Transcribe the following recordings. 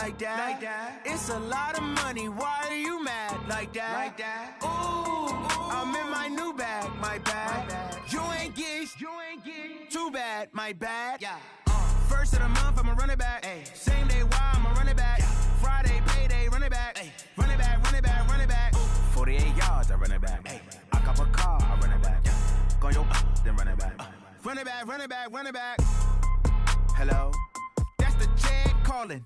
like that. It's a lot of money, why are you mad like that? Ooh, I'm in my new bag, my bad. You ain't get too bad, my bad. First of the month, I'ma run it back. Same day, why I'ma run it back. Friday, payday, run it back. Run it back, run it back, run it back. 48 yards, I run it back. I cop a car, I run it back. Go your then run it back. Run it back, run it back, run it back. Hello? That's the jag calling.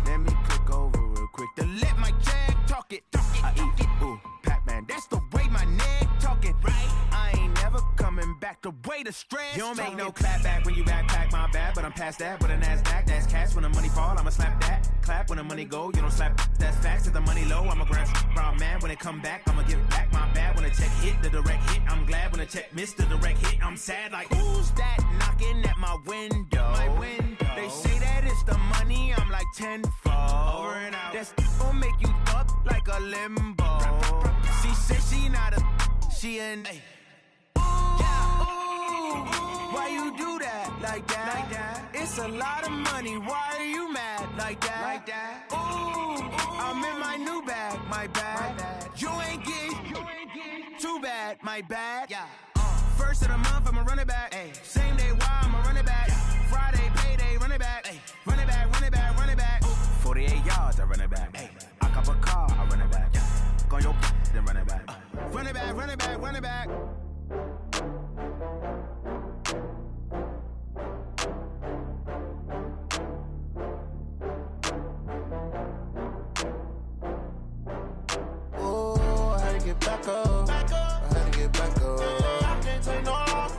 Let me click over real quick to let my jag talk it. I eat it, ooh, Pac-Man. That's the way my neck talking. Right? I ain't never coming back the way the stress. You don't make no clap back when you backpack, my bad. But I'm past that with a NASDAQ. That's cash when the money fall, I'ma slap that. Clap when the money go, you don't slap. That's facts. If the money low, I'ma grab brown man. When it come back, I'ma give back my bad. When the check hit, the direct hit. I'm glad when the check missed the direct hit. I'm sad like, who's that knocking at my window? My window. They say that it's the money, I'm like tenfold. Over and out. That's gon' make you up like a limbo. She said she not a, she an. Why you do that like that? It's a lot of money, why are you mad like that? Ooh, I'm in my new bag, my bad. You ain't get too bad, my bad. First of the month, I'ma run it back. Same day, why I'ma run it back. Friday, payday, run it back. Run it back, run it back, run it back. 48 yards, I run it back. I cop a car, I run it back. Go your then run it back. Run it back, run it back, run it back. Oh, I had to get back up. I had to get back up. I can't take no loss.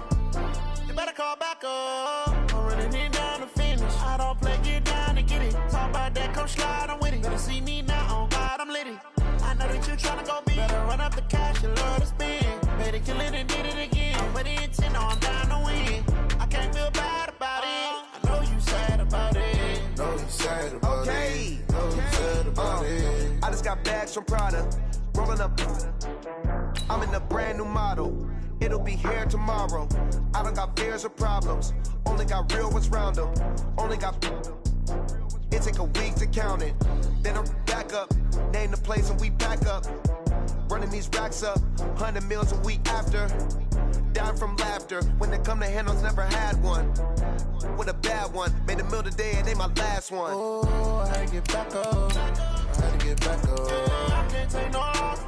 You better call back up. I'm running it down to finish. I don't play, get down and get it. Talk about that, come slide, I'm with it. Better see me now, on God, I'm litty. I know that you tryna go big. Better run up the cash, you love to spend. Better kill it and did it again. I'm with the intent, no, I'm down to win. I can't feel bad about it. I know you sad about it. Know you sad about it. Know you sad about it. I just got bags from Prada. Rolling up. I'm in a brand new model. It'll be here tomorrow. I don't got fears or problems. Only got real ones round them. Only got. It take a week to count it. Then I'm back up. Name the place and we back up. Running these racks up. 100 meals a week after. Down from laughter. When they come to handles, never had one. With a bad one. Made a meal today and they my last one. Oh, I had to get back up. I had to get back up. I can't take no loss.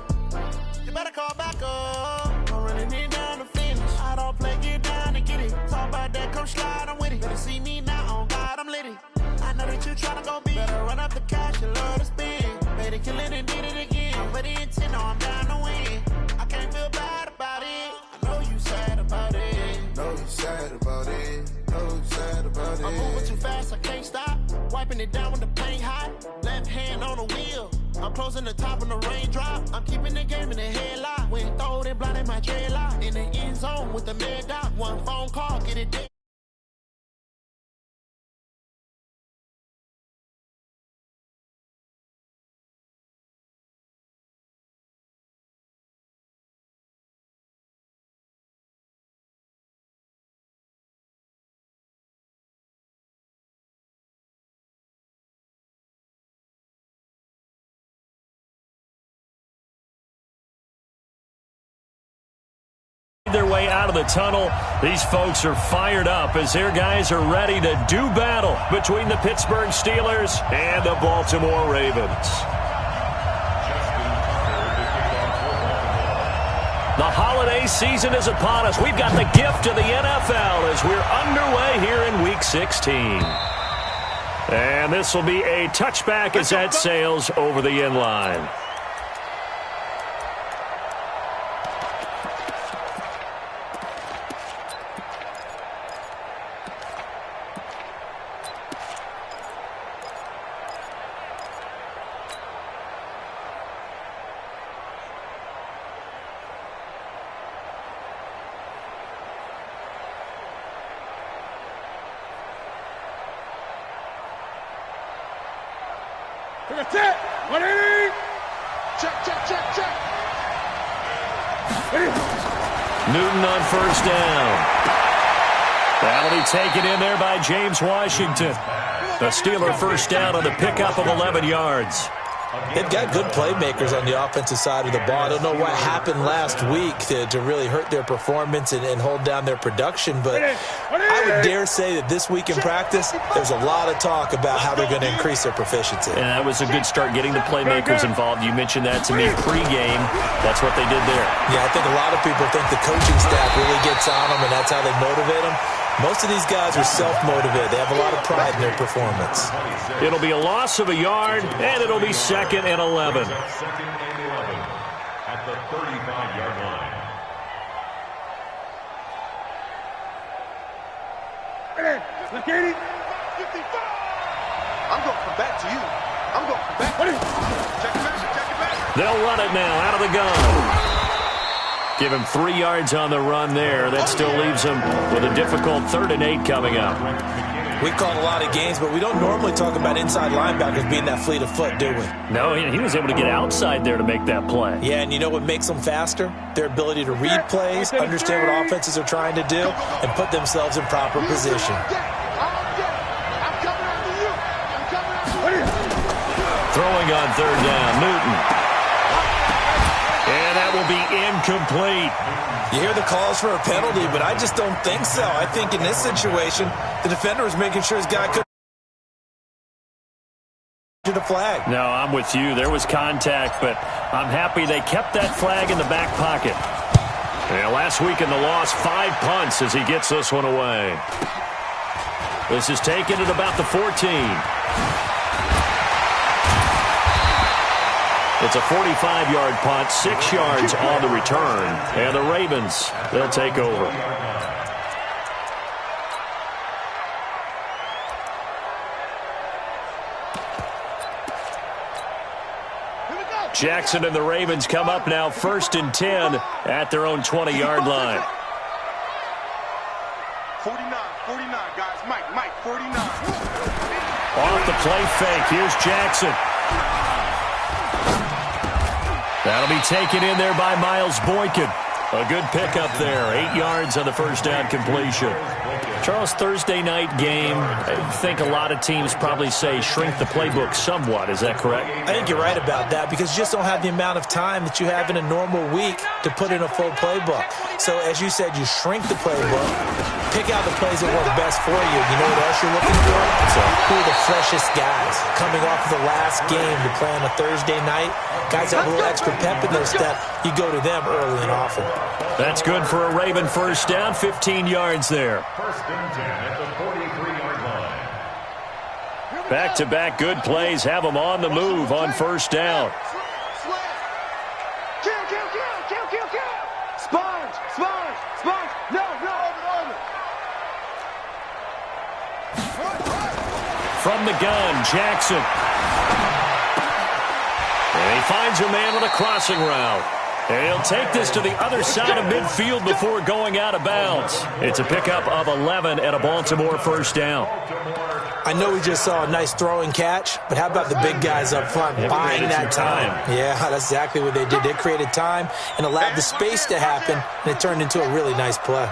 You better call back up. I'm running it down to finish. I don't play, get down and get it. Talk about that, come slide, I'm with it. Better see me now, on God, I'm litty. I know that you tryna go big. Better run up the cash, you love to spend. Better kill it and did it again. I'm with the intent, no, I'm down to win. I can't feel bad about it. I know you sad about it. Know you sad about it. Know you sad about it. I'm moving too fast, I can't stop. Wiping it down when the paint hot. Left hand on the wheel. I'm closing the top when the raindrop. I'm keeping the game in the headlock. When throwed and blinded my dreadlock. In the end zone with the mad dot. One phone call, get it dead. Their way out of the tunnel. These folks are fired up as their guys are ready to do battle between the Pittsburgh Steelers and the Baltimore Ravens. The holiday season is upon us. We've got the gift of the NFL as we're underway here in Week 16. And this will be a touchback as that sails over the end line. That's it. 180. Check. Newton on first down. That'll be taken in there by James Washington. A Steeler first down on the pickup of 11 yards. They've got good playmakers on the offensive side of the ball. I don't know what happened last week to really hurt their performance and hold down their production, but I would dare say that this week in practice, there's a lot of talk about how they're going to increase their proficiency. And that was a good start getting the playmakers involved. You mentioned that to me pregame. That's what they did there. Yeah, I think a lot of people think the coaching staff really gets on them, and that's how they motivate them. Most of these guys are self-motivated. They have a lot of pride in their performance. It'll be a loss of a yard, and it'll be 2nd and 11. Second and 11 at the 35-yard line. Look at it. I'm going to come back to you. I'm going to come back. Check it back. They'll run it now out of the gun. Give him 3 yards on the run there. That still leaves him with a difficult 3rd and 8 coming up. We call a lot of games, but we don't normally talk about inside linebackers being that fleet of foot, do we? No, he was able to get outside there to make that play. Yeah, and you know what makes them faster? Their ability to read plays, understand what offenses are trying to do, and put themselves in proper position. Throwing on 3rd down, Newton. And that will be incomplete. You hear the calls for a penalty, but I just don't think so. I think in this situation, the defender was making sure his guy couldn't get a flag. No, I'm with you. There was contact, but I'm happy they kept that flag in the back pocket. Yeah, last week in the loss, 5 punts as he gets this one away. This is taken at about the 14. It's a 45-yard punt, 6 yards on the return. And the Ravens, they'll take over. Jackson and the Ravens come up now 1st and 10 at their own 20-yard line. 49, guys. Mike, 49. Off the play fake. Here's Jackson. That'll be taken in there by Miles Boykin. A good pickup there. 8 yards on the first down completion. Charles, Thursday night game, I think a lot of teams probably say shrink the playbook somewhat. Is that correct? I think you're right about that because you just don't have the amount of time that you have in a normal week to put in a full playbook. So as you said, you shrink the playbook, pick out the plays that work best for you. You know what else you're looking for? So who are the freshest guys coming off of the last game to play on a Thursday night? Guys that have a little extra pep in their step, you go to them early and often. That's good for a Raven first down, 15 yards there. First and 10 at the 43-yard line. Back-to-back good plays have them on the move on first down. Kill. Sponge. No. From the gun, Jackson. And he finds a man with a crossing route. And he'll take this to the other side of midfield before going out of bounds. It's a pickup of 11 and a Baltimore first down. I know we just saw a nice throwing catch, but how about the big guys up front buying that time? Yeah, that's exactly what they did. They created time and allowed the space to happen, and it turned into a really nice play.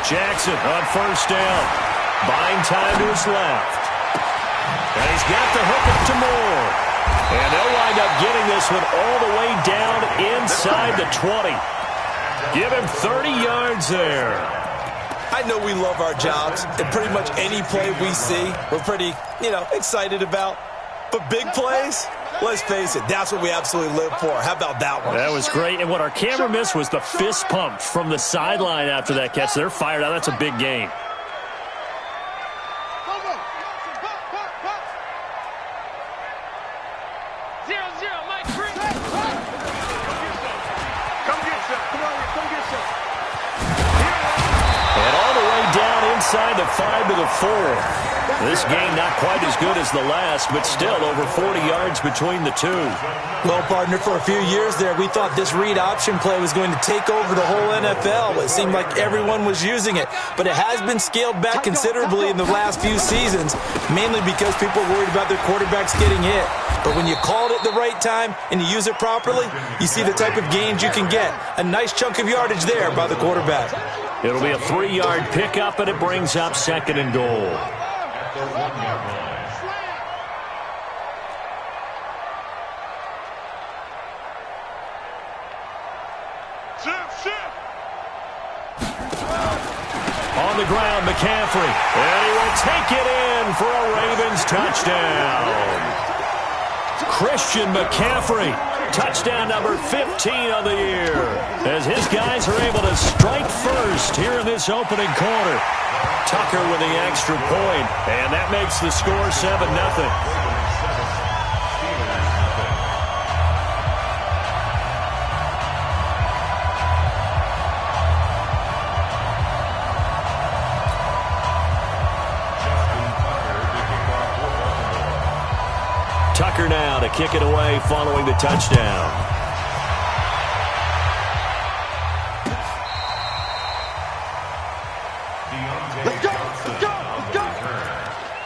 Jackson on first down. Buying time to his left. And he's got the hook up to Moore. And they'll wind up getting this one all the way down inside the 20. Give him 30 yards there. I know we love our jobs, and pretty much any play we see, we're pretty, excited about. But big plays, let's face it, that's what we absolutely live for. How about that one? That was great. And what our camera missed was the fist pump from the sideline after that catch. They're fired out. That's a big game. inside the 5-4. This game not quite as good as the last, but still over 40 yards between the two. Well, partner, for a few years there, we thought this read option play was going to take over the whole NFL. It seemed like everyone was using it, but it has been scaled back considerably in the last few seasons, mainly because people are worried about their quarterbacks getting hit. But when you call it at the right time and you use it properly, you see the type of gains you can get. A nice chunk of yardage there by the quarterback. It'll be a 3-yard pickup, and it brings up 2nd and goal. The 1-yard line. On the ground, McCaffrey. And he will take it in for a Ravens touchdown. Christian McCaffrey, touchdown number 15 of the year, as his guys are able to strike first here in this opening quarter. Tucker with the extra point, and that makes the score 7-0. Tucker now to kick it away following the touchdown. Let's go!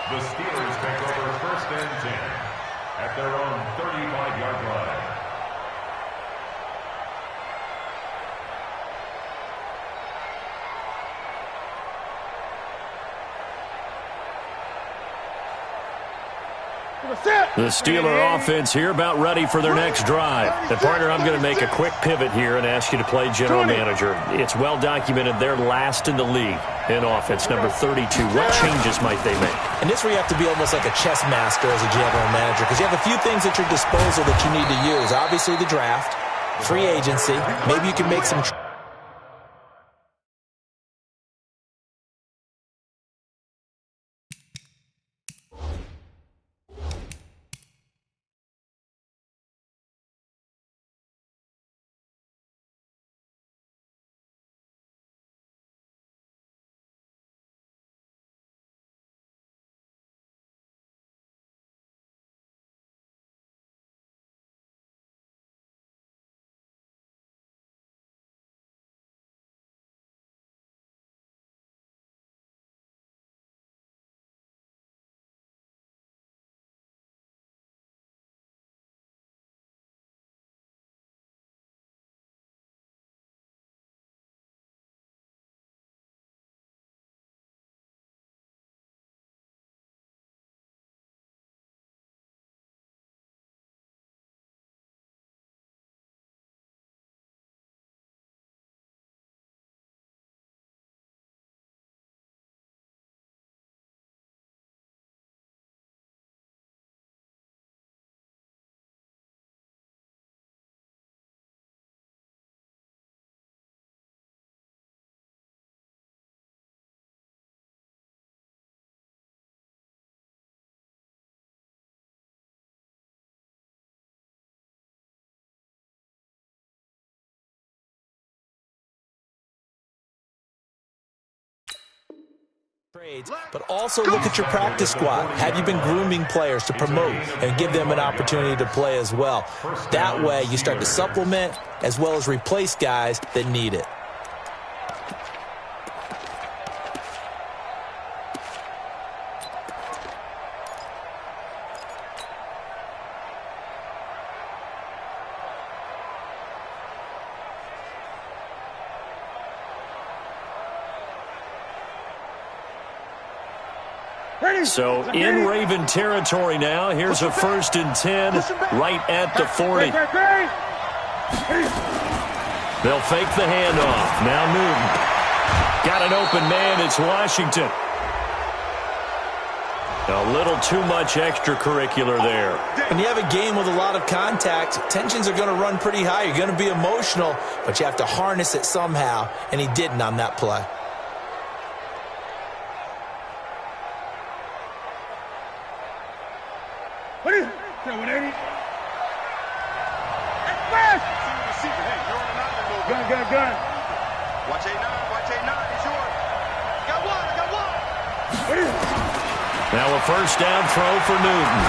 The Steelers take over 1st and 10 at their own 35-yard line. The Steeler offense here about ready for their next drive. And partner, I'm going to make a quick pivot here and ask you to play general manager. It's well documented they're last in the league in offense, number 32. What changes might they make? And this where you have to be almost like a chess master as a general manager, because you have a few things at your disposal that you need to use. Obviously the draft, free agency. Maybe you can make some trades, but also look at your practice squad. Have you been grooming players to promote and give them an opportunity to play as well? That way you start to supplement as well as replace guys that need it. So in Raven territory now. Here's a 1st and 10 right at the 40. They'll fake the handoff. Now Newton. Got an open man. It's Washington. A little too much extracurricular there. When you have a game with a lot of contact, tensions are going to run pretty high. You're going to be emotional, but you have to harness it somehow, and he didn't on that play. What is it? 180. Gun. Watch 8-9. Watch 8-9. He's yours. Got one. Now a first down throw for Newton.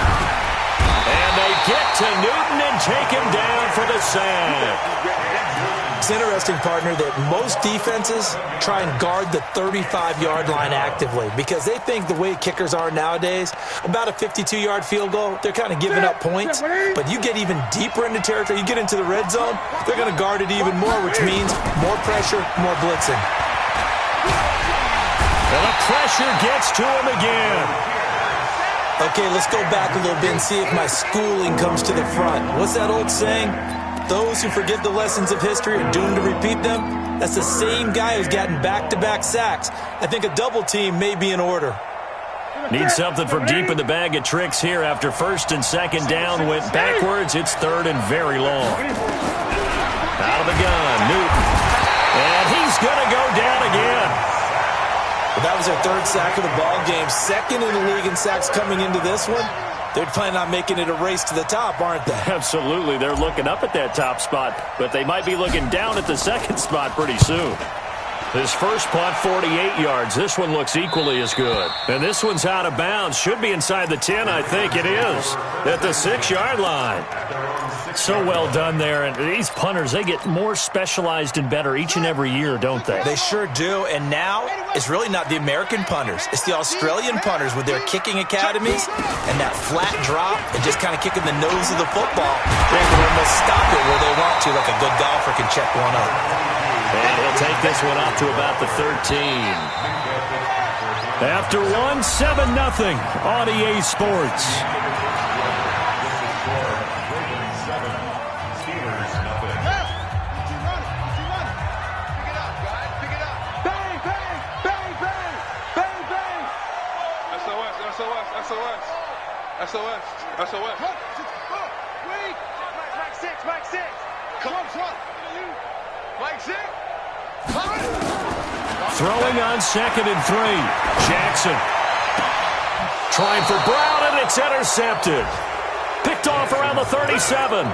And they get to Newton and take him down for the sack. It's interesting, partner, that most defenses try and guard the 35-yard line actively because they think the way kickers are nowadays, about a 52-yard field goal, they're kind of giving up points. But you get even deeper into territory, you get into the red zone, they're going to guard it even more, which means more pressure, more blitzing. And the pressure gets to him again. Okay, let's go back a little bit and see if my schooling comes to the front. What's that old saying? Those who forget the lessons of history are doomed to repeat them. That's the same guy who's gotten back-to-back sacks. I think a double team may be in order. Need something from deep in the bag of tricks here after first and second down went backwards. It's third and very long. Out of the gun, Newton. And he's going to go down again. Well, that was their third sack of the ball game. Second in the league in sacks coming into this one. They're planning on making it a race to the top, aren't they? Absolutely. They're looking up at that top spot, but they might be looking down at the second spot pretty soon. His first punt, 48 yards. This one looks equally as good. And this one's out of bounds. Should be inside the 10, I think it is, at the 6-yard line. So well done there. And these punters, they get more specialized and better each and every year, don't they? They sure do. And now it's really not the American punters. It's the Australian punters with their kicking academies and that flat drop and just kind of kicking the nose of the football. They can almost stop it where they want to, like a good golfer can check one up. And he'll take this one up to about the 13. After one, 7-0 on EA Sports. SOS. Wait. Mike 6. Come on, Mike 6. Throwing on 2nd and 3. Jackson. Trying for Brown, and it's intercepted. Picked off around the 37.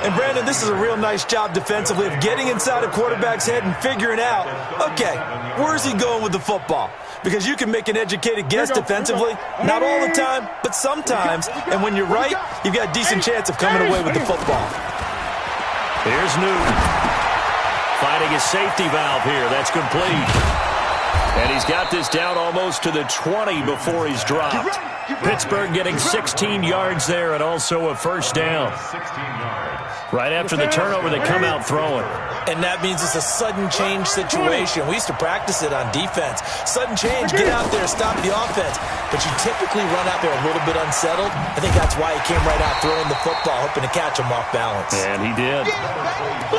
And, Brandon, this is a real nice job defensively of getting inside a quarterback's head and figuring out, okay, where's he going with the football? Because you can make an educated guess defensively, not all the time, but sometimes. And when you're right, you've got a decent chance of coming away with the football. Here's Newton. Finding his safety valve here. That's complete. And he's got this down almost to the 20 before he's dropped. Pittsburgh getting 16 yards there and also a first down. Right after the turnover, they come out throwing. And that means it's a sudden change situation. We used to practice it on defense. Sudden change, get out there, stop the offense. But you typically run out there a little bit unsettled. I think that's why he came right out throwing the football, hoping to catch him off balance. And he did.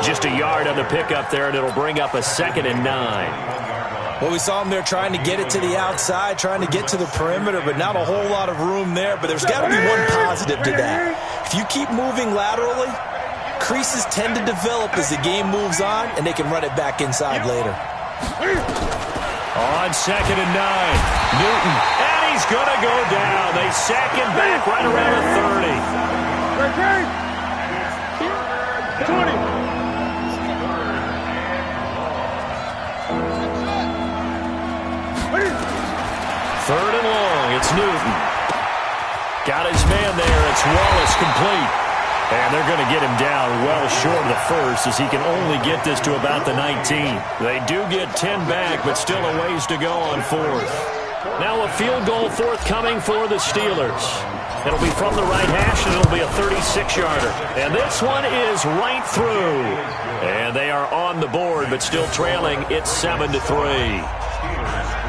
Just a yard on the pickup there, and it'll bring up a 2nd and 9. Well, we saw him there trying to get it to the outside, trying to get to the perimeter, but not a whole lot of room there. But there's got to be one positive to that. If you keep moving laterally, creases tend to develop as the game moves on, and they can run it back inside later. On 2nd and 9, Newton, and he's going to go down. They sack him back right around the 30. 20. Third and long, it's Newton. Got his man there, it's Wallace complete. And they're going to get him down well short of the first as he can only get this to about the 19. They do get 10 back, but still a ways to go on 4th. Now a field goal forthcoming for the Steelers. It'll be from the right hash, and it'll be a 36-yarder. And this one is right through. And they are on the board, but still trailing. It's 7-3.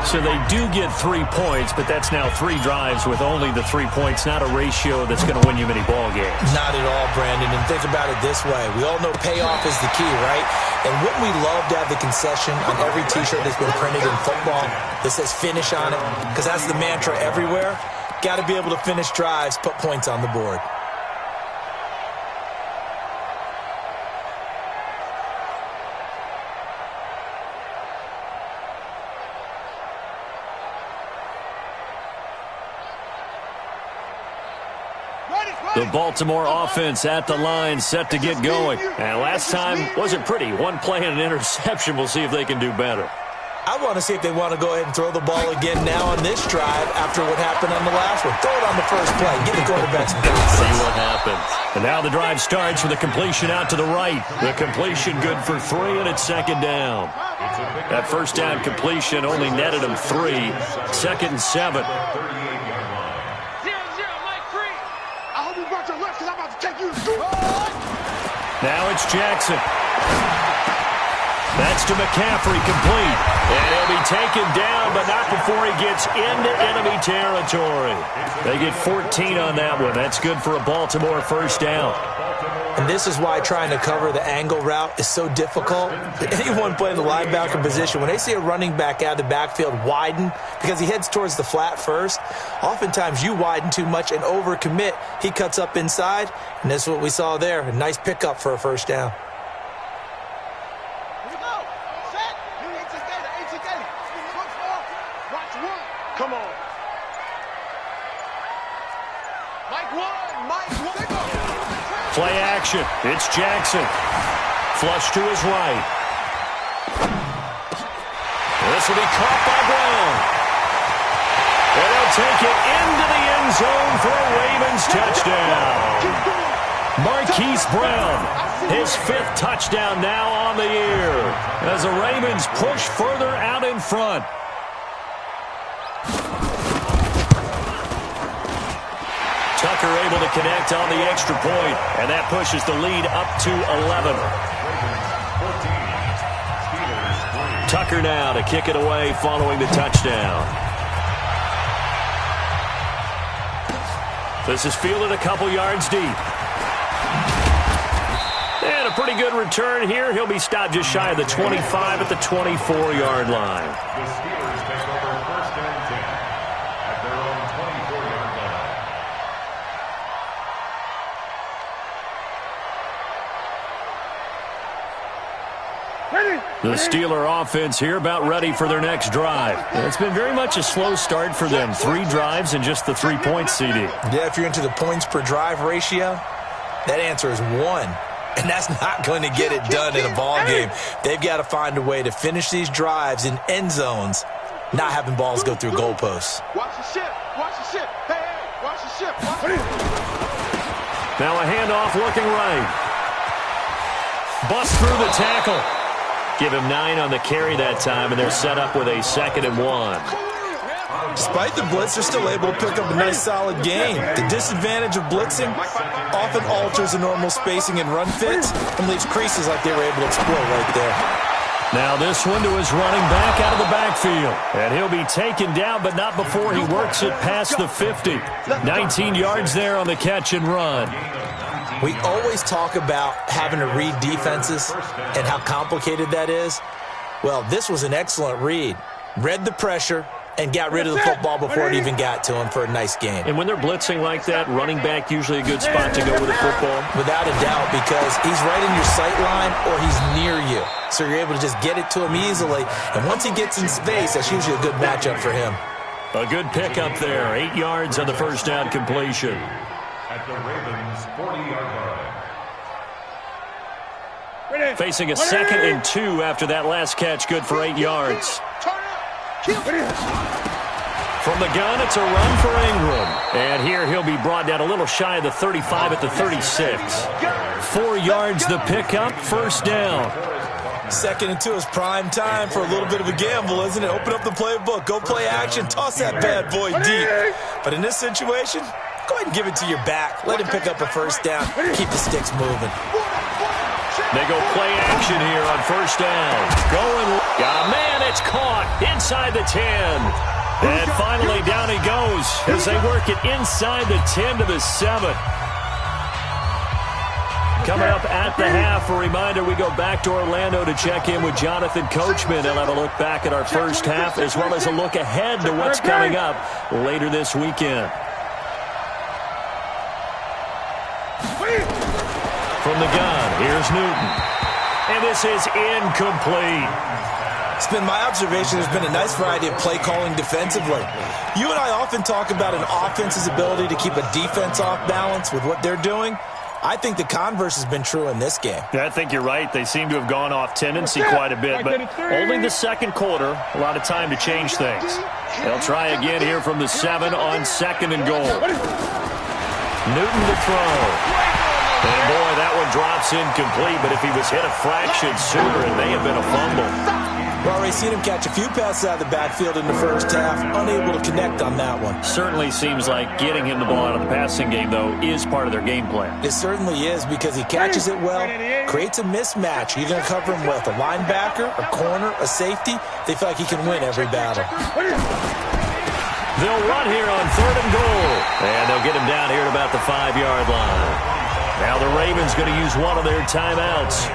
So they do get 3 points, but that's now 3 drives with only the 3 points, not a ratio that's going to win you many ball games. Not at all, Brandon. And think about it this way. We all know payoff is the key, right? And wouldn't we love to have the concession on every T-shirt that's been printed in football that says finish on it? Because that's the mantra everywhere. Got to be able to finish drives, put points on the board. The Baltimore offense at the line, set to get going. And last time wasn't pretty. One play and an interception. We'll see if they can do better. I want to see if they want to go ahead and throw the ball again now on this drive after what happened on the last one. Throw it on the first play. Give the quarterback some confidence. See what happens. And now the drive starts with a completion out to the right. The completion good for 3, and it's second down. That first down completion only netted him 3. 2nd and 7. 0-0, Mike free. I hope you brought your left because I'm about to take you to school. Now it's Jackson. That's to McCaffrey, complete. And he'll be taken down, but not before he gets into enemy territory. They get 14 on that one. That's good for a Baltimore first down. And this is why trying to cover the angle route is so difficult. Anyone playing the linebacker position, when they see a running back out of the backfield widen because he heads towards the flat first, oftentimes you widen too much and overcommit. He cuts up inside, and this is what we saw there. A nice pickup for a first down. Come on. Mike one. Play action. It's Jackson. Flush to his right. This will be caught by Brown. And they'll take it into the end zone for a Ravens touchdown. Marquise Brown, his 5th touchdown now on the year, as the Ravens push further out in front. Tucker able to connect on the extra point, and that pushes the lead up to 11. Tucker now to kick it away following the touchdown. This is fielded a couple yards deep. And a pretty good return here. He'll be stopped just shy of the 25 at the 24-yard line. The Steelers take over 1st and 10 at their own 24-yard line. The Steeler offense here about ready for their next drive. It's been very much a slow start for them. 3 drives and just the 3-point CD. Yeah, if you're into the points per drive ratio, that answer is 1. And that's not going to get it done in a ball game. They've got to find a way to finish these drives in end zones, not having balls go through goalposts. Watch the ship. Watch the ship. Hey, watch the ship. Now a handoff looking right. Bust through the tackle. Give him 9 on the carry that time, and they're set up with a 2nd and 1. Despite the blitz, they're still able to pick up a nice solid gain. The disadvantage of blitzing often alters the normal spacing and run fits and leaves creases like they were able to exploit right there. Now this one to his running back out of the backfield. And he'll be taken down, but not before he works it past the 50. 19 yards there on the catch and run. We always talk about having to read defenses and how complicated that is. Well, this was an excellent read. Read the pressure and got rid of the football before it even got to him for a nice game. And when they're blitzing like that, running back usually a good spot to go with the football? Without a doubt, because he's right in your sight line or he's near you. So you're able to just get it to him easily. And once he gets in space, that's usually a good matchup for him. A good pickup there. 8 yards on the first down completion. At the Ravens' 40-yard line. Facing a 2nd and 2 after that last catch, good for 8 yards. From the gun, it's a run for Ingram. And here he'll be brought down a little shy of the 35 at the 36. 4 yards the pickup, first down. 2nd and 2 is prime time for a little bit of a gamble, isn't it? Open up the playbook, go play action, toss that bad boy deep. But in this situation, go ahead and give it to your back. Let him pick up a first down. Keep the sticks moving. They go play action here on first down. Going, got a man, it's caught inside the 10. And finally down he goes as they work it inside the 10 to the 7. Coming up at the half, a reminder, we go back to Orlando to check in with Jonathan Coachman. They'll have a look back at our first half as well as a look ahead to what's coming up later this weekend. From the gun, here's Newton. And this is incomplete. It's been my observation there's been a nice variety of play calling defensively. You and I often talk about an offense's ability to keep a defense off balance with what they're doing. I think the converse has been true in this game. Yeah, I think you're right. They seem to have gone off tendency quite a bit, but only the second quarter, a lot of time to change things. They'll try again here from the 7 on 2nd and goal. Newton to throw. And boy, that one drops incomplete, but if he was hit a fraction sooner, it may have been a fumble. We've already seen him catch a few passes out of the backfield in the first half, unable to connect on that one. Certainly seems like getting him the ball out of the passing game, though, is part of their game plan. It certainly is because he catches it well, creates a mismatch. You're going to cover him with a linebacker, a corner, a safety. They feel like he can win every battle. They'll run here on 3rd and goal, and they'll get him down here at about the 5-yard line. Now the Ravens going to use one of their timeouts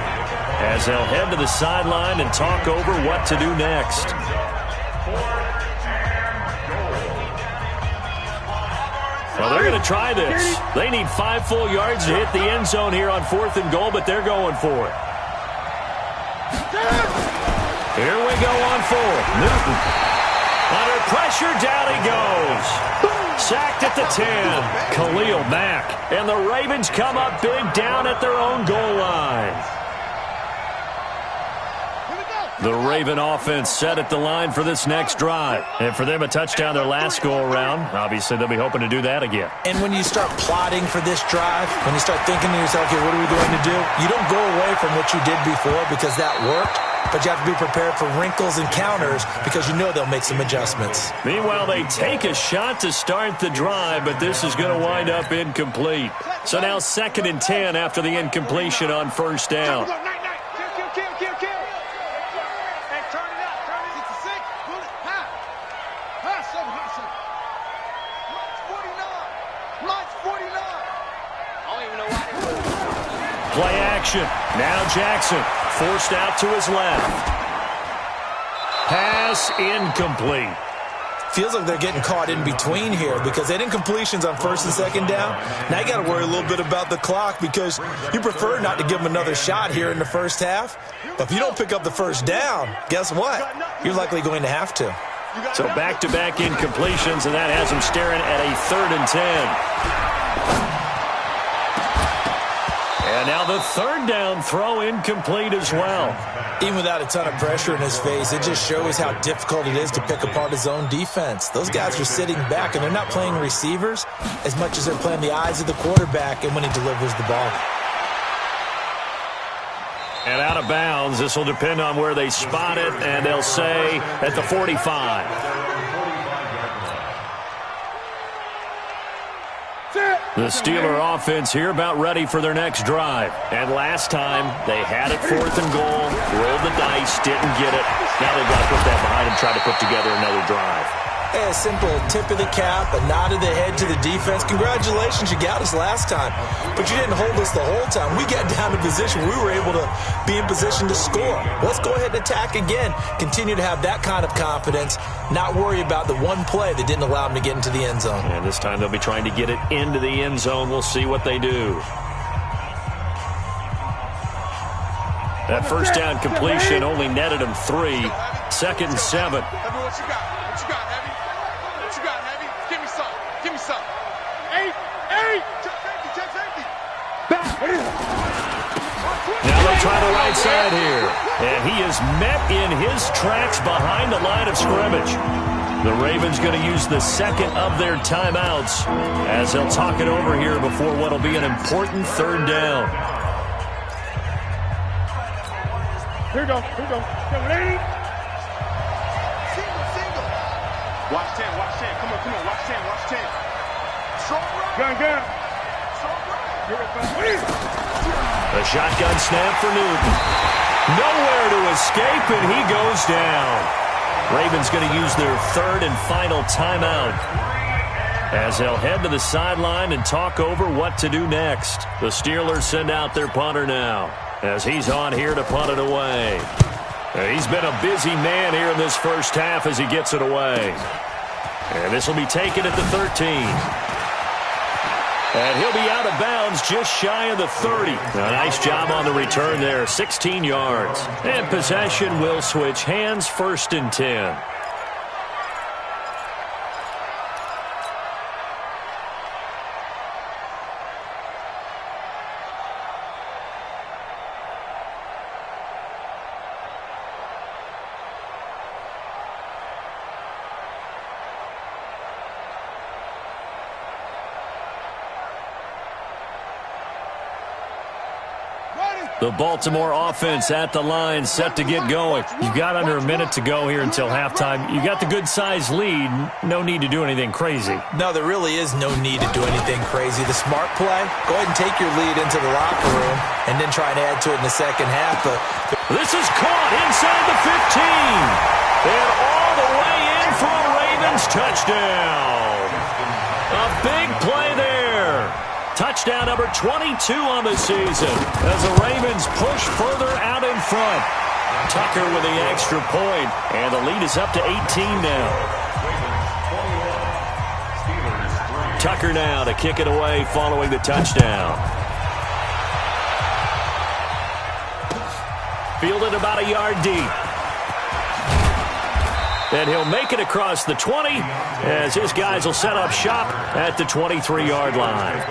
as they'll head to the sideline and talk over what to do next. Well, they're going to try this. They need 5 full yards to hit the end zone here on 4th and goal, but they're going for it. Here we go on 4th. Newton. Under pressure, down he goes. Sacked at the 10. Khalil Mack. And the Ravens come up big down at their own goal line. The Raven offense set at the line for this next drive. And for them, a touchdown their last go-around. Obviously, they'll be hoping to do that again. And when you start plotting for this drive, when you start thinking to yourself, okay, what are we going to do? You don't go away from what you did before because that worked. But you have to be prepared for wrinkles and counters because you know they'll make some adjustments. Meanwhile, they take a shot to start the drive, but this is going to wind up incomplete. So now 2nd and 10 after the incompletion on 1st down. Play action. Now Jackson forced out to his left. Pass incomplete. Feels like they're getting caught in between here because they had incompletions on 1st and 2nd down. Now you got to worry a little bit about the clock because you prefer not to give them another shot here in the first half. But if you don't pick up the 1st down, guess what? You're likely going to have to. So back-to-back incompletions, and that has them staring at a 3rd and 10. And now the 3rd down throw incomplete as well. Even without a ton of pressure in his face, it just shows how difficult it is to pick apart his own defense. Those guys are sitting back, and they're not playing receivers as much as they're playing the eyes of the quarterback and when he delivers the ball. And out of bounds, this will depend on where they spot it, and they'll say at the 45. The Steeler offense here about ready for their next drive. And last time, they had it 4th and goal, rolled the dice, didn't get it. Now they've got to put that behind and try to put together another drive. A simple tip of the cap, a nod of the head to the defense. Congratulations, you got us last time. But you didn't hold us the whole time. We got down to position. We were able to be in position to score. Let's go ahead and attack again. Continue to have that kind of confidence. Not worry about the one play that didn't allow them to get into the end zone. And this time they'll be trying to get it into the end zone. We'll see what they do. That 1st down completion only netted them 3. 2nd and 7. Now they'll try the right side here. And he is met in his tracks behind the line of scrimmage. The Ravens going to use the 2nd of their timeouts as they'll talk it over here before what will be an important 3rd down. Here we go. Ready? Single. Watch 10. Come on. Watch 10. Gun. A shotgun snap for Newton. Nowhere to escape, and he goes down. Ravens going to use their 3rd and final timeout as they'll head to the sideline and talk over what to do next. The Steelers send out their punter now as he's on here to punt it away. He's been a busy man here in this first half as he gets it away. And this will be taken at the 13. And he'll be out of bounds just shy of the 30. A nice job on the return there, 16 yards. And possession will switch hands, 1st and 10. The Baltimore offense at the line, set to get going. You've got under a minute to go here until halftime. You got the good-sized lead. No need to do anything crazy. No, there really is no need to do anything crazy. The smart play, go ahead and take your lead into the locker room and then try and add to it in the second half. But this is caught inside the 15. And all the way in for a Ravens touchdown. A big play there. Touchdown number 22 on the season as the Ravens push further out in front. Tucker with the extra point, and the lead is up to 18 now. Tucker now to kick it away following the touchdown. Fielded about a yard deep. And he'll make it across the 20 as his guys will set up shop at the 23-yard line.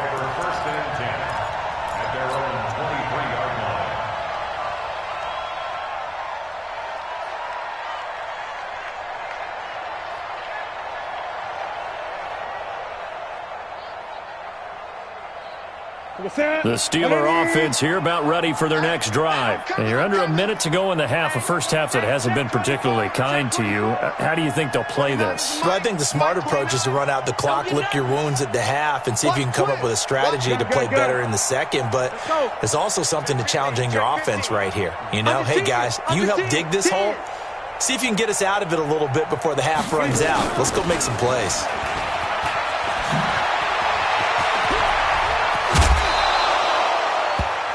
The Steeler offense here about ready for their next drive. And you're under a minute to go in the half, a first half that hasn't been particularly kind to you. How do you think they'll play this? Well, I think the smart approach is to run out the clock, lick your wounds at the half, and see if you can come up with a strategy to play better in the second. But there's also something to challenging your offense right here. You know, hey, guys, you help dig this hole. See if you can get us out of it a little bit before the half runs out. Let's go make some plays.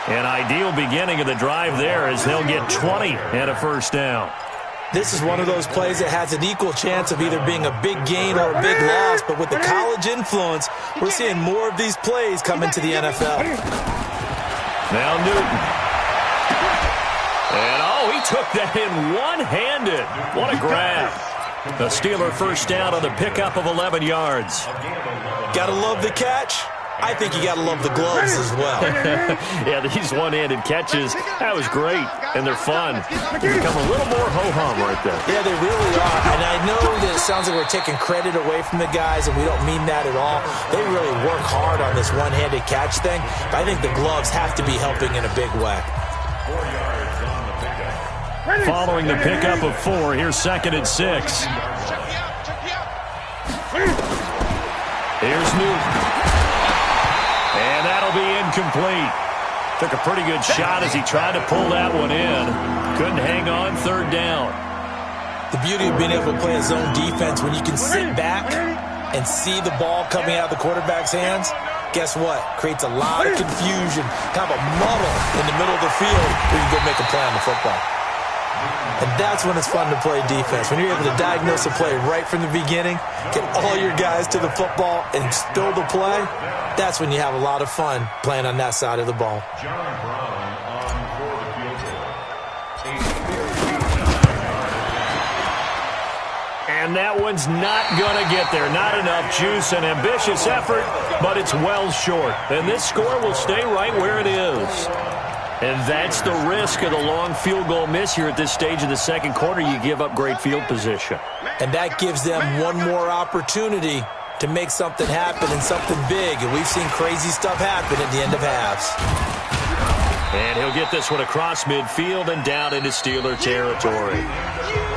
An ideal beginning of the drive there as they'll get 20 and a first down. This is one of those plays that has an equal chance of either being a big gain or a big loss, but with the college influence, we're seeing more of these plays come into the NFL. Now Newton. And, he took that in one-handed. What a grab. The Steeler first down on the pickup of 11 yards. Gotta love the catch. I think you got to love the gloves as well. Yeah, these one-handed catches, that was great, and they're fun. They become a little more ho-hum right there. Yeah, they really are, and I know that it sounds like we're taking credit away from the guys, and we don't mean that at all. They really work hard on this one-handed catch thing, but I think the gloves have to be helping in a big way. Following the pickup of 4, here's 2nd and 6. Here's Newton. And that'll be incomplete. Took a pretty good shot as he tried to pull that one in. Couldn't hang on, 3rd down. The beauty of being able to play a zone defense when you can sit back and see the ball coming out of the quarterback's hands, guess what? Creates a lot of confusion, kind of a muddle in the middle of the field where you go make a play on the football. And that's when it's fun to play defense. When you're able to diagnose a play right from the beginning, get all your guys to the football and spill the play, that's when you have a lot of fun playing on that side of the ball. John Brown on for the field goal. And that one's not going to get there. Not enough juice, an ambitious effort, but it's well short. And this score will stay right where it is. And that's the risk of the long field goal miss here at this stage of the second quarter. You give up great field position. And that gives them one more opportunity to make something happen and something big. And we've seen crazy stuff happen at the end of halves. And he'll get this one across midfield and down into Steeler territory.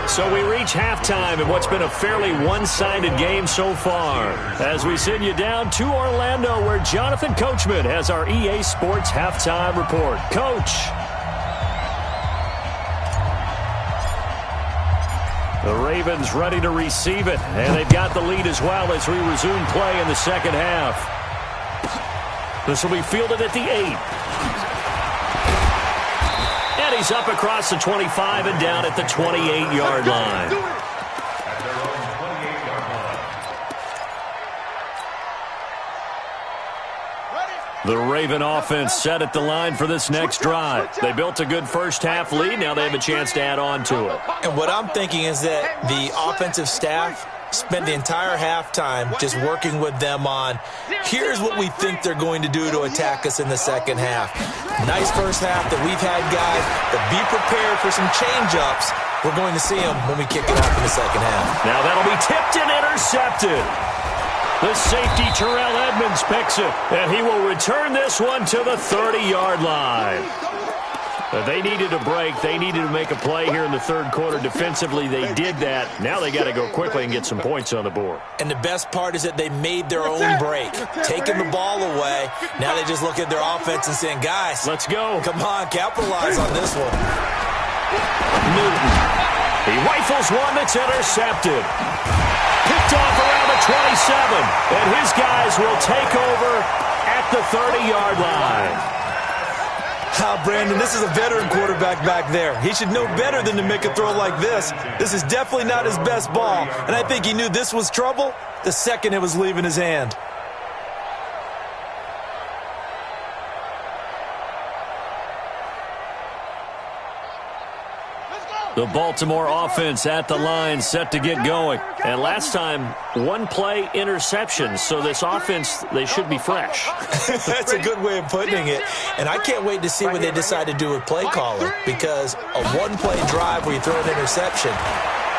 So we reach halftime in what's been a fairly one-sided game so far, as we send you down to Orlando, where Jonathan Coachman has our EA Sports halftime report. Coach. The Ravens ready to receive it, and they've got the lead as well as we resume play in the second half. This will be fielded at the 8. And he's up across the 25 and down at the 28-yard line. The Raven offense set at the line for this next drive. They built a good first-half lead. Now they have a chance to add on to it. And what I'm thinking is that the offensive staff spent the entire halftime just working with them on, here's what we think they're going to do to attack us in the second half. Nice first half that we've had, guys, but be prepared for some change-ups. We're going to see them when we kick it off in the second half. Now that'll be tipped and intercepted. The safety, Terrell Edmonds, picks it, and he will return this one to the 30-yard line. They needed a break. They needed to make a play here in the third quarter. Defensively, they did that. Now they got to go quickly and get some points on the board. And the best part is that they made their own break, taking the ball away. Now they just look at their offense and saying, guys, let's go. Come on, capitalize on this one. Newton. He rifles one that's intercepted. Picked off around the 27. And his guys will take over at the 30-yard line. Brandon, this is a veteran quarterback back there. He should know better than to make a throw like this. This is definitely not his best ball, and I think he knew this was trouble the second it was leaving his hand. The Baltimore offense at the line, set to get going. And last time, one-play interception. So this offense, they should be fresh. That's a good way of putting it. And I can't wait to see what they decide to do with play calling. Because a one-play drive where you throw an interception,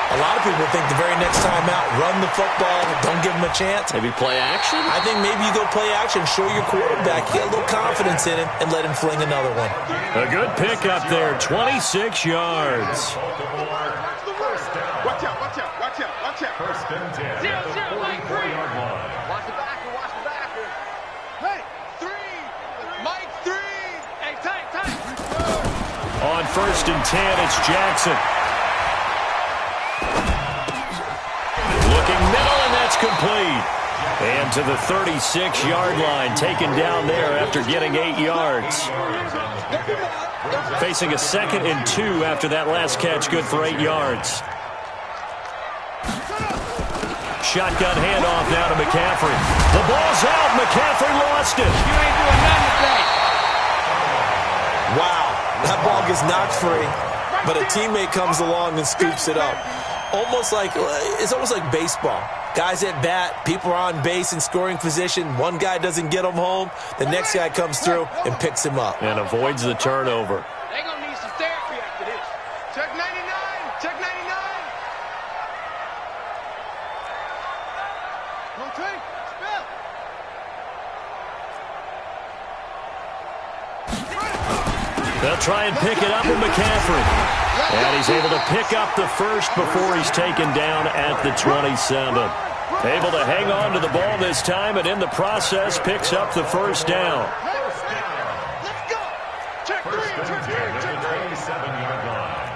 a lot of people think the very next time out, run the football, don't give him a chance. Maybe play action? I think maybe you go play action, show your quarterback, you get a little confidence in him, and let him fling another one. A good pick up there, 26 yards. Watch out, watch out, watch out, watch out. First and 10 at the 44-yard line. Watch the backer, watch the backer. Hey, three, Mike, three. Hey, tight. On first and 10, it's Jackson. Looking middle, and that's complete. And to the 36-yard line, taken down there after getting 8 yards. Facing a 2nd and 2 after that last catch, good for 8 yards. Shotgun handoff now to McCaffrey. The ball's out. McCaffrey lost it. You ain't doing nothing today. Wow, that ball gets knocked free, but a teammate comes along and scoops it up. It's almost like baseball. Guys at bat, people are on base in scoring position. One guy doesn't get him home. The next guy comes through and picks him up. And avoids the turnover. They're going to need some therapy after this. Check 99. Check 99. Okay, spell. They'll try and pick it up with McCaffrey. And he's able to pick up the first before he's taken down at the 27. Able to hang on to the ball this time, and in the process picks up the first down. Let's go. Check three, First and check 10 three, at check the three. 27-yard line.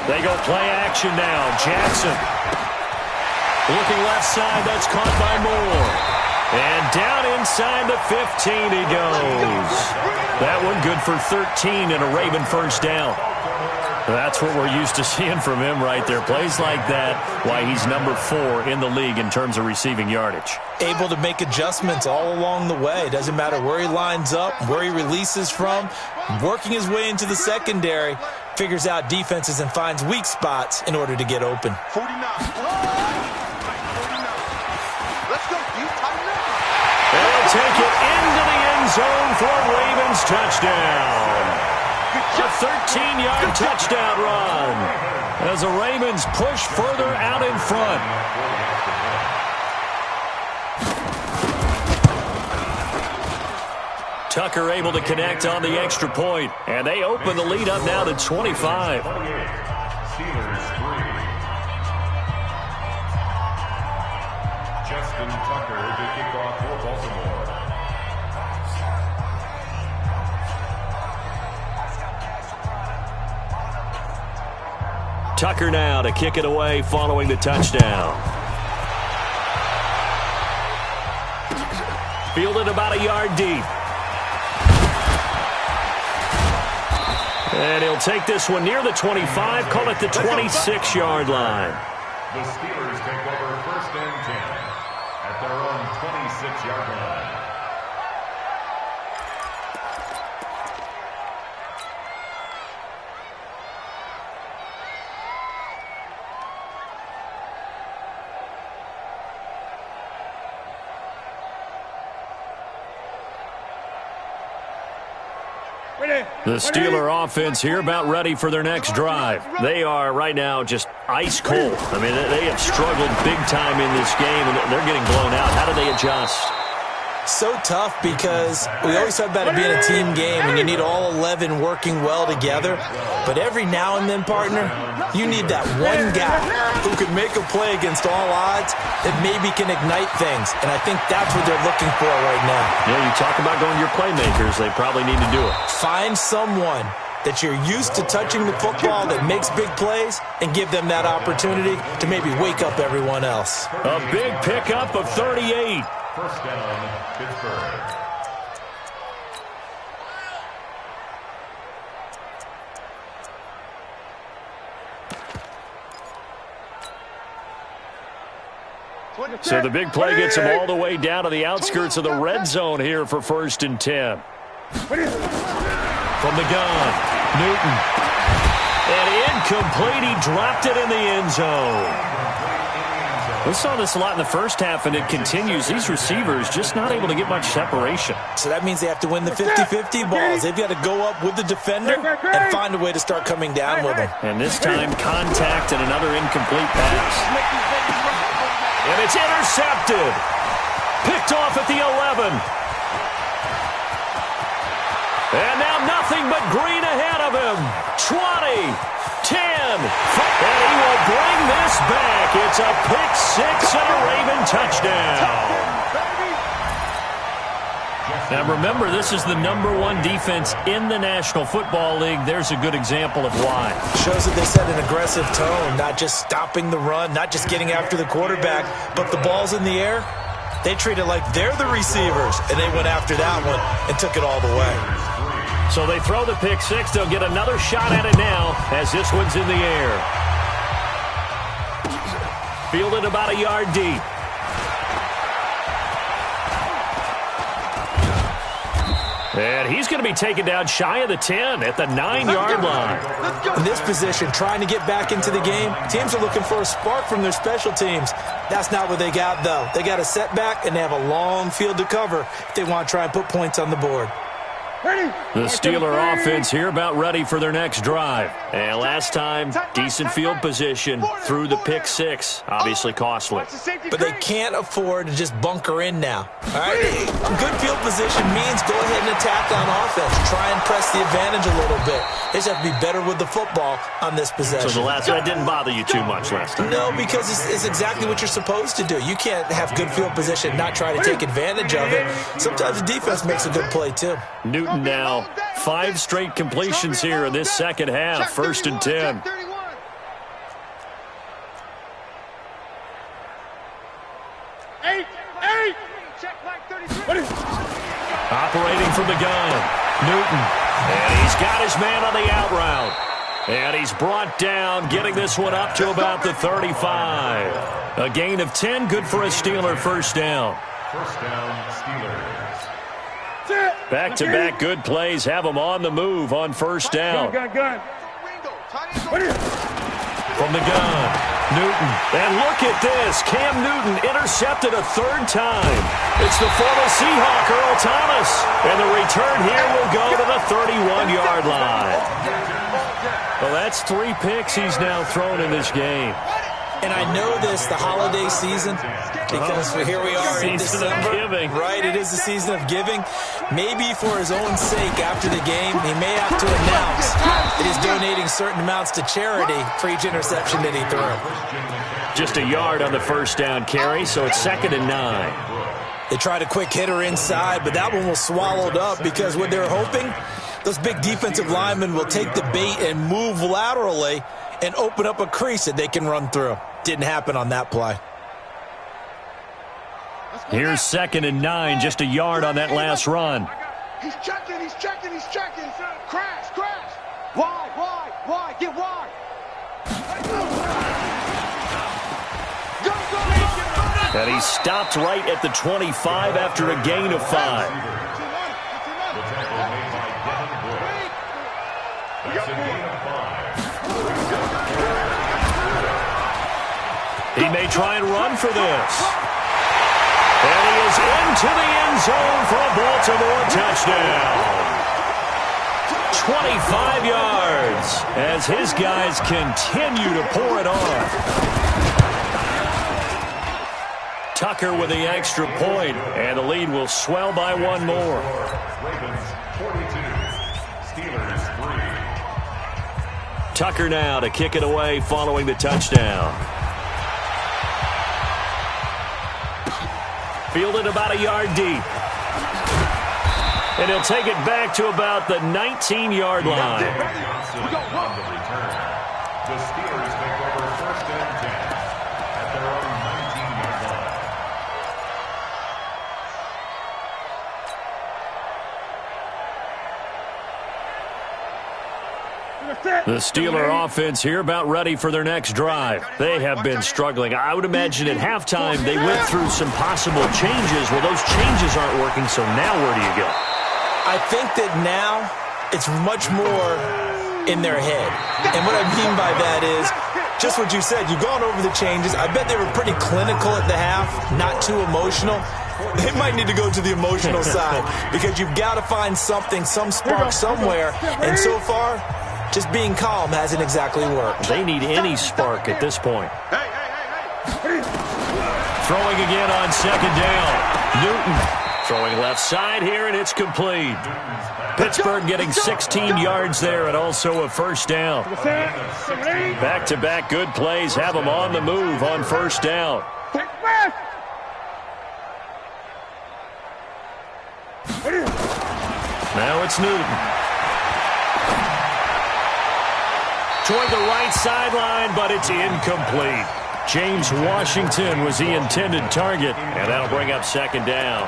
They go play action now. Jackson. Looking left side. That's caught by Moore. And down inside the 15 he goes. That one good for 13 and a Raven first down. That's what we're used to seeing from him right there. Plays like that, why he's number 4 in the league in terms of receiving yardage. Able to make adjustments all along the way. Doesn't matter where he lines up, where he releases from. Working his way into the secondary, figures out defenses and finds weak spots in order to get open. 49. Let's go, you tighten up. They'll take it into the end zone for a Ravens touchdown. A 13-yard touchdown run as the Ravens push further out in front. Tucker able to connect on the extra point, and they open the lead up now to 25. Steelers 3. Justin Tucker to kick off for Baltimore. Tucker now to kick it away following the touchdown. Fielded about a yard deep. And he'll take this one near the 25, call it the 26-yard line. The Steelers take over first and 10 at their own 26-yard line. The Steeler offense here about ready for their next drive. They are right now just ice cold. I mean, they have struggled big time in this game, and they're getting blown out. How do they adjust? So tough because we always talk about it being a team game and you need all 11 working well together. But every now and then, partner, you need that one guy who can make a play against all odds that maybe can ignite things. And I think that's what they're looking for right now. Yeah, you talk about going to your playmakers. They probably need to do it. Find someone that you're used to touching the football that makes big plays and give them that opportunity to maybe wake up everyone else. A big pickup of 38. First down, Pittsburgh. So the big play gets him all the way down to the outskirts of the red zone here for 1st and 10. From the gun, Newton. And incomplete, he dropped it in the end zone. We saw this a lot in the first half, and it continues. These receivers just not able to get much separation. So that means they have to win the 50-50 balls. They've got to go up with the defender and find a way to start coming down with him. And this time, contact and another incomplete pass. And it's intercepted. Picked off at the 11. And now nothing but green ahead of him. 20, 10, and he will bring this back. It's a pick 6 and a Raven touchdown. Now remember, this is the #1 defense in the National Football League. There's a good example of why. Shows that they set an aggressive tone, not just stopping the run, not just getting after the quarterback, but the ball's in the air. They treat it like they're the receivers, and they went after that one and took it all the way. So they throw the pick 6. They'll get another shot at it now as this one's in the air. Fielded about a yard deep. And he's going to be taken down shy of the 10 at the 9-yard line. In this position, trying to get back into the game, teams are looking for a spark from their special teams. That's not what they got, though. They got a setback, and they have a long field to cover if they want to try and put points on the board. The Steeler offense here about ready for their next drive. And last time, decent field position through the pick 6. Obviously costly. But they can't afford to just bunker in now. All right? Good field position means go ahead and attack on offense. Try and press the advantage a little bit. They just have to be better with the football on this possession. So the last one didn't bother you too much last time? No, because it's exactly what you're supposed to do. You can't have good field position and not try to take advantage of it. Sometimes the defense makes a good play, too. Newton now 5 straight completions here in this second half. 1st and 10. Operating from the gun, Newton. And he's got his man on the out route. And he's brought down, getting this one up to about the 35. A gain of 10, good for a Steeler first down. First down, Steelers. Back-to-back good plays have them on the move on first down. From the gun, Newton. And look at this. Cam Newton intercepted a 3rd time. It's the former Seahawk, Earl Thomas. And the return here will go to the 31-yard line. Well, that's 3 picks he's now thrown in this game. And I know this, the holiday season, because here we are in December. Right, it is the season of giving. Maybe for his own sake after the game, he may have to announce that he's donating certain amounts to charity for each interception that he threw. Just a yard on the first down carry, so it's 2nd and 9. They tried a quick hitter inside, but that one was swallowed up because what they're hoping, those big defensive linemen will take the bait and move laterally and open up a crease that they can run through. Didn't happen on that play. Here's 2nd and 9, just a yard on that last run. He's checking. Crash. Wide, get wide. And he stopped right at the 25 after a gain of 5. He may try and run for this. And he is into the end zone for a Baltimore touchdown. 25 yards as his guys continue to pour it on. Tucker with the extra point, and the lead will swell by one more. Ravens 42, Steelers 3. Tucker now to kick it away following the touchdown. Fielded about a yard deep. And he'll take it back to about the 19-yard line. On the return, the Steelers take over 1st and 10 at their own 19-yard line. The Steeler offense here about ready for their next drive. They have been struggling. I would imagine at halftime they went through some possible changes. Well, those changes aren't working, so now where do you go? I think that now it's much more in their head. And what I mean by that is just what you said. You've gone over the changes. I bet they were pretty clinical at the half, not too emotional. They might need to go to the emotional side because you've got to find something, some spark somewhere. And so far, just being calm hasn't exactly worked. They need any spark at this point. Throwing again on 2nd down. Newton throwing left side here, and it's complete. Pittsburgh getting 16 yards there and also a 1st down. Back-to-back good plays have them on the move on 1st down. Now it's Newton. Toward the right sideline, but it's incomplete. James Washington was the intended target, and that'll bring up 2nd down.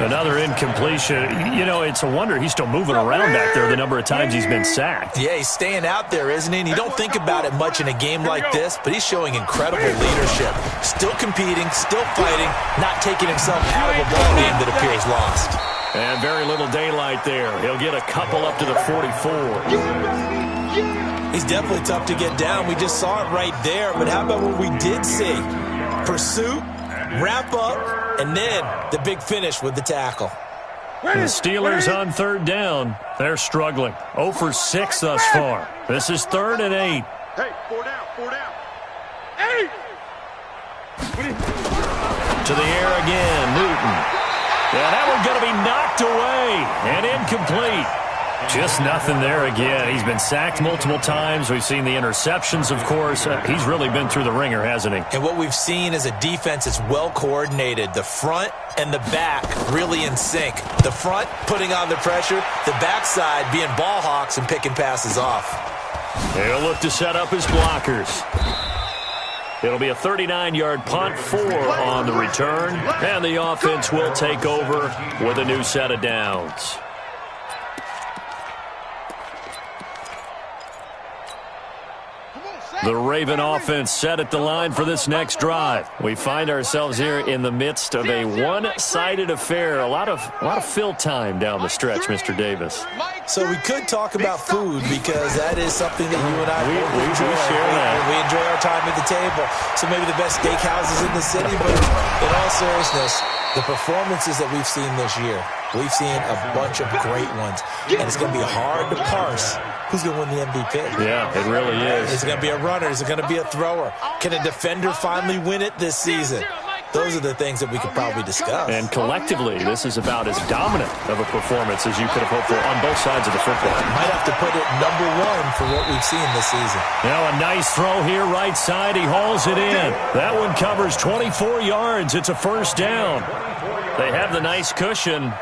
Another incompletion. You know, it's a wonder he's still moving around back there the number of times he's been sacked. Yeah, he's staying out there, isn't he? And you don't think about it much in a game like this, but he's showing incredible leadership. Still competing, still fighting, not taking himself out of a ball game that appears lost. And very little daylight there. He'll get a couple up to the 44. He's definitely tough to get down. We just saw it right there. But how about what we did see? Pursuit, wrap up, and then the big finish with the tackle. The Steelers on 3rd down. They're struggling. 0 for 6 thus far. This is 3rd and 8. Hey, 4 down, 4 down. 8! To the air again, Newton. Yeah, that one's going to be knocked away and incomplete. Just nothing there again. He's been sacked multiple times. We've seen the interceptions, of course. He's really been through the ringer, hasn't he? And what we've seen is a defense that's well coordinated. The front and the back really in sync. The front putting on the pressure. The backside being ball hawks and picking passes off. He'll look to set up his blockers. It'll be a 39-yard punt, 4 on the return. And the offense will take over with a new set of downs. The Raven offense set at the line for this next drive. We find ourselves here in the midst of a one-sided affair. A lot of fill time down the stretch, Mr. Davis. So we could talk about food because that is something that you and I we share that. We enjoy our time at the table. So maybe the best steakhouses in the city, but in all seriousness, the performances that we've seen this year, we've seen a bunch of great ones. And it's going to be hard to parse who's going to win the MVP. Yeah, it really is. Is it going to be a runner? Is it going to be a thrower? Can a defender finally win it this season? Those are the things that we could probably discuss. And collectively, this is about as dominant of a performance as you could have hoped for on both sides of the football. Might have to put it #1 for what we've seen this season. Now a nice throw here, right side. He hauls it in. That one covers 24 yards. It's a 1st down. They have the nice cushion.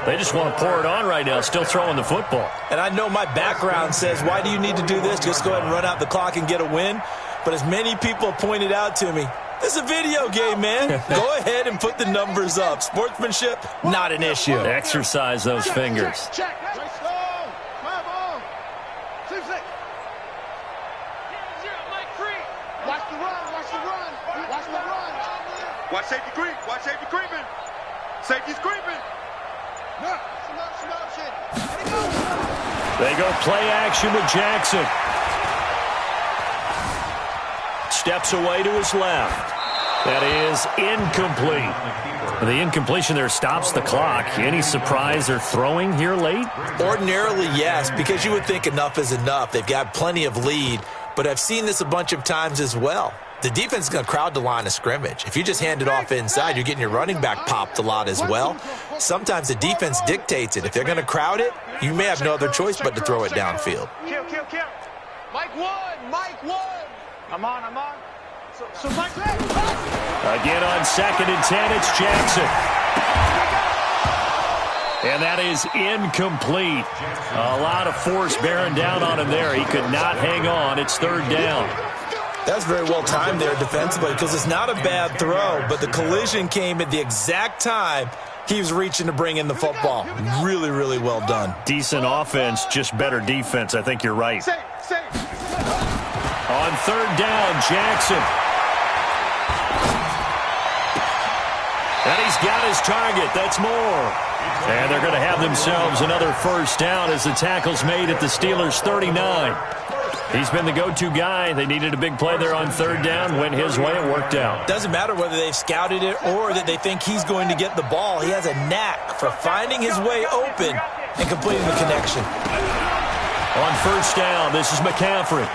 They just want to pour it on right now, still throwing the football. And I know my background says, why do you need to do this? Just go ahead and run out the clock and get a win. But as many people have pointed out to me, this is a video game, man. Go ahead and put the numbers up. Sportsmanship, not an issue. Exercise those fingers. Check. Watch the run. Watch safety creep. Watch safety creeping. Safety's creeping. They go play action with Jackson. Steps away to his left. That is incomplete. The incompletion there stops the clock. Any surprise they're throwing here late? Ordinarily, yes, because you would think enough is enough. They've got plenty of lead, but I've seen this a bunch of times as well. The defense is going to crowd the line of scrimmage. If you just hand it off inside, you're getting your running back popped a lot as well. Sometimes the defense dictates it. If they're going to crowd it, you may have no other choice but to throw it downfield. Kill. Mike one. I'm on. So Mike, Again on 2nd and 10, it's Jackson. And that is incomplete. A lot of force bearing down on him there. He could not hang on. It's 3rd down. That's very well timed there defensively because it's not a bad throw, but the collision came at the exact time he was reaching to bring in the football. Really, really well done. Decent offense, just better defense. I think you're right. On 3rd down, Jackson. And he's got his target. That's more. And they're going to have themselves another 1st down as the tackle's made at the Steelers' 39. He's been the go-to guy. They needed a big play there on 3rd down. Went his way. It worked out. Doesn't matter whether they've scouted it or that they think he's going to get the ball. He has a knack for finding his way open and completing the connection. On 1st down, this is McCaffrey.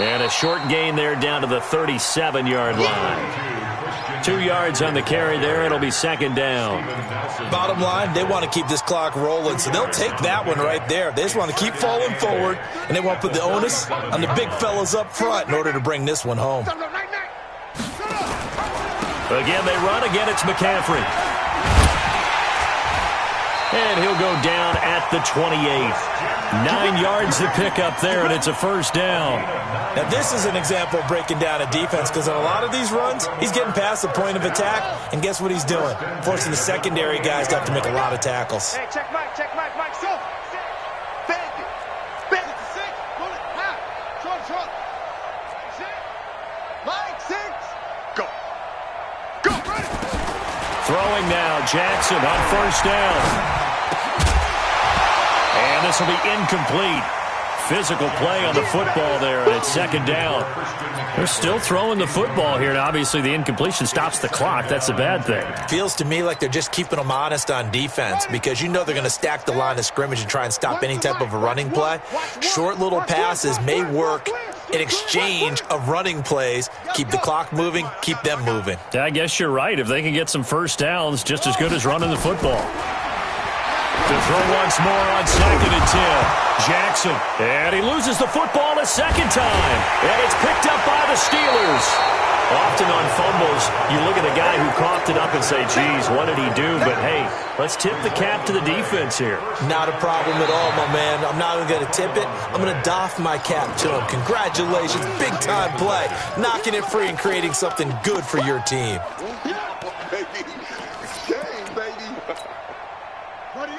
And a short gain there down to the 37-yard line. 2 yards on the carry there. It'll be 2nd down. Bottom line, they want to keep this clock rolling, so they'll take that one right there. They just want to keep falling forward, and they want to put the onus on the big fellas up front in order to bring this one home. Again, they run. Again, it's McCaffrey. And he'll go down at the 28. 9 yards to pick up there, and it's a 1st down. Now, this is an example of breaking down a defense because on a lot of these runs, he's getting past the point of attack, and guess what he's doing? Forcing the secondary guys to have to make a lot of tackles. Hey, check Mike. So, bend it. 6. Pull it. Half. Short. 6. Mike, 6. Go. Run it. Throwing now, Jackson on 1st down. And this will be incomplete. Physical play on the football there, and it's 2nd down. They're still throwing the football here, and obviously the incompletion stops the clock. That's a bad thing. Feels to me like they're just keeping them honest on defense because you know they're going to stack the line of scrimmage and try and stop any type of a running play. Short little passes may work in exchange of running plays. Keep the clock moving, keep them moving. I guess you're right. If they can get some 1st downs, just as good as running the football. To throw once more on 2nd and 10. Jackson. And he loses the football a 2nd time. And it's picked up by the Steelers. Often on fumbles, you look at the guy who coughed it up and say, geez, what did he do? But, hey, let's tip the cap to the defense here. Not a problem at all, my man. I'm not even going to tip it. I'm going to doff my cap to him. Congratulations. Big-time play. Knocking it free and creating something good for your team.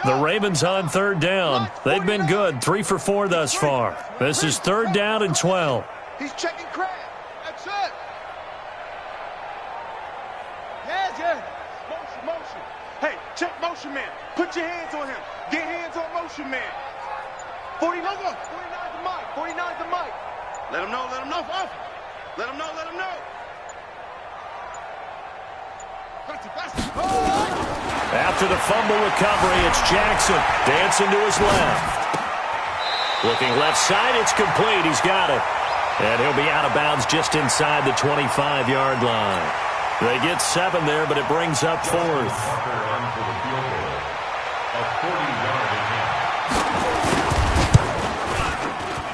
The Ravens on 3rd down. They've been good. 3 for 4 thus far. This is 3rd down and 12. He's checking crab. That's it. Yeah. Motion. Hey, check motion man. Put your hands on him. Get hands on motion man. 49 to Mike. Let him know. Let him know. After the fumble recovery, it's Jackson dancing to his left. Looking left side, it's complete. He's got it. And he'll be out of bounds just inside the 25-yard line. They get 7 there, but it brings up 4th.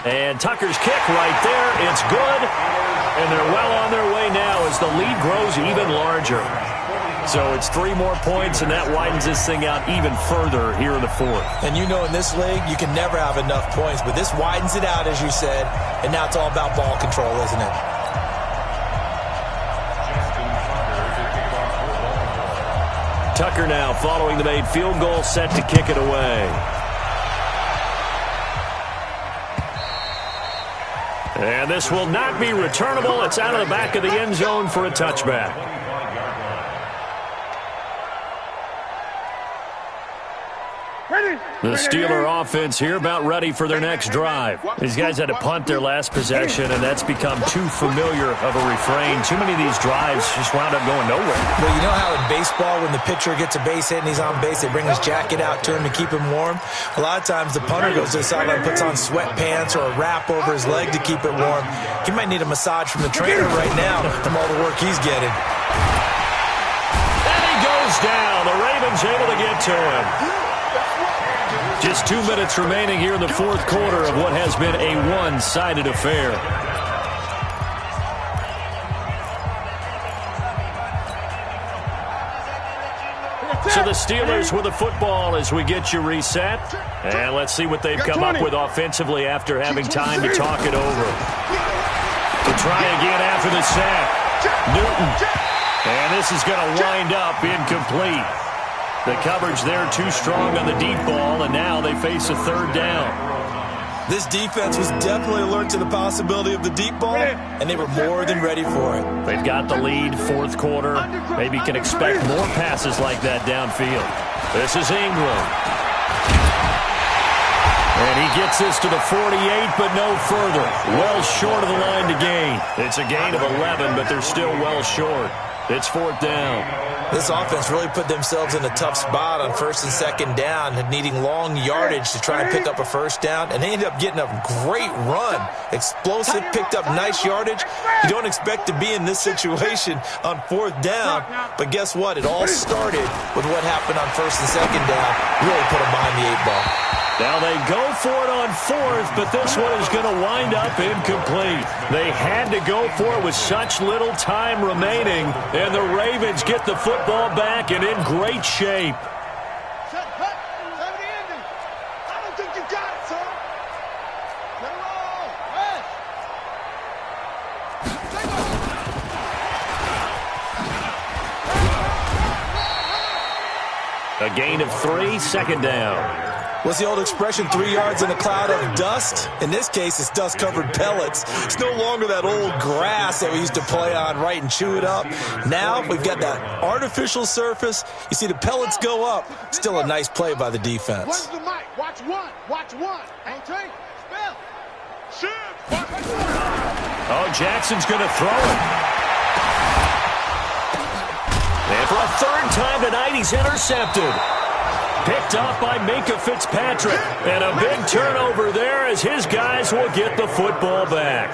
And Tucker's kick right there. It's good. And they're well on their way now as the lead grows even larger. So it's 3 more points, and that widens this thing out even further here in the 4th. And you know in this league, you can never have enough points, but this widens it out, as you said, and now it's all about ball control, isn't it? Tucker now following the made field goal, set to kick it away. And this will not be returnable. It's out of the back of the end zone for a touchback. The Steeler offense here about ready for their next drive. These guys had to punt their last possession, and that's become too familiar of a refrain. Too many of these drives just wound up going nowhere. Well, you know how in baseball, when the pitcher gets a base hit and he's on base, they bring his jacket out to him to keep him warm? A lot of times the punter goes to the sideline, puts on sweatpants or a wrap over his leg to keep it warm. He might need a massage from the trainer right now from all the work he's getting. And he goes down. The Ravens able to get to him. Just 2 minutes remaining here in the fourth quarter of what has been a one-sided affair. So the Steelers with the football as we get you reset. And let's see what they've come up with offensively after having time to talk it over. To try again after the sack. Newton. And this is going to wind up incomplete. The coverage there too strong on the deep ball, and now they face a third down. This defense was definitely alert to the possibility of the deep ball, and they were more than ready for it. They've got the lead, fourth quarter. Maybe can expect more passes like that downfield. This is Ingram. And he gets this to the 48, but no further. Well short of the line to gain. It's a gain of 11, but they're still well short. It's fourth down. This offense really put themselves in a tough spot on first and second down, needing long yardage to try and pick up a first down, and they ended up getting a great run. Explosive, picked up nice yardage. You don't expect to be in this situation on fourth down, but guess what? It all started with what happened on first and second down. Really put them behind the 8 ball. Now they go for it on fourth, but this one is going to wind up incomplete. They had to go for it with such little time remaining, and the Ravens get the football back and in great shape. I don't think you got it, son. Let it roll. A gain of 3, second down. What's the old expression, 3 yards in a cloud of dust? In this case, it's dust-covered pellets. It's no longer that old grass that we used to play on, right, and chew it up. Now we've got that artificial surface. You see the pellets go up. Still a nice play by the defense. Where's the mic? Watch one. Watch one. Okay? Spell. Shoot. Watch one. Oh, Jackson's going to throw it. And for a third time tonight, he's intercepted. Picked off by Minka Fitzpatrick. And a big turnover there as his guys will get the football back.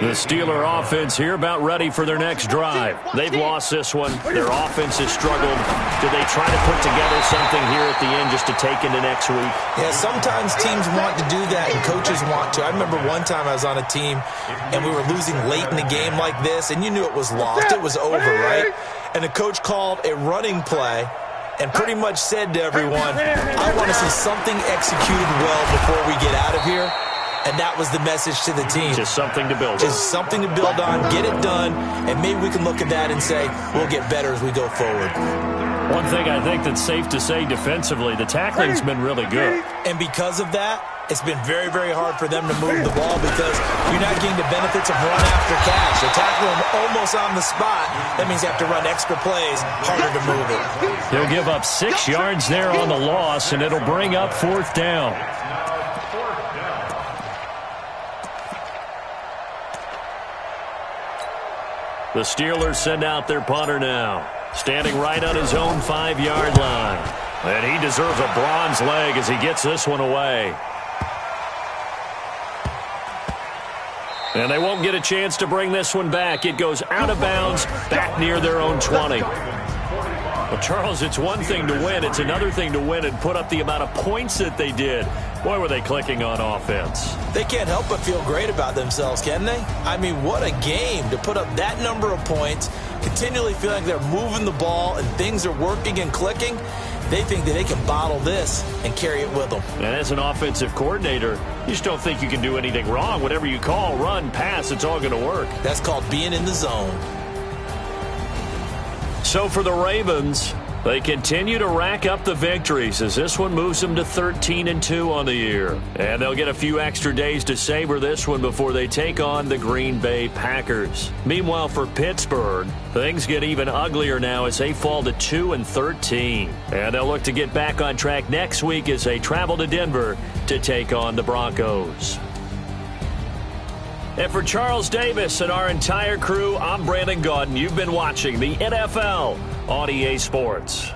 The Steeler offense here about ready for their next drive. They've lost this one. Their offense has struggled. Do they try to put together something here at the end just to take into next week? Yeah, sometimes teams want to do that and coaches want to. I remember one time I was on a team and we were losing late in the game like this, and you knew it was lost. It was over, right? And the coach called a running play and pretty much said to everyone, I want to see something executed well before we get out of here. And that was the message to the team. Just something to build on. Just something to build on, get it done, and maybe we can look at that and say, we'll get better as we go forward. One thing I think that's safe to say defensively, the tackling's been really good. And because of that, it's been very, very hard for them to move the ball because you're not getting the benefits of run after catch. They tackle them almost on the spot. That means you have to run extra plays, harder to move it. They'll give up 6 yards there on the loss, and it'll bring up fourth down. The Steelers send out their punter now, standing right on his own 5-yard line. And he deserves a bronze leg as he gets this one away. And they won't get a chance to bring this one back. It goes out of bounds, back near their own 20. Well, Charles, it's one thing to win. It's another thing to win and put up the amount of points that they did. Boy, were they clicking on offense. They can't help but feel great about themselves, can they? I mean, what a game to put up that number of points, continually feeling like they're moving the ball and things are working and clicking. They think that they can bottle this and carry it with them. And as an offensive coordinator, you just don't think you can do anything wrong. Whatever you call, run, pass, it's all going to work. That's called being in the zone. So for the Ravens, They continue to rack up the victories as this one moves them to 13-2 on the year. And they'll get a few extra days to savor this one before they take on the Green Bay Packers. Meanwhile, for Pittsburgh, things get even uglier now as they fall to 2-13. And they'll look to get back on track next week as they travel to Denver to take on the Broncos. And for Charles Davis and our entire crew, I'm Brandon Gaudin. You've been watching the NFL on EA Sports.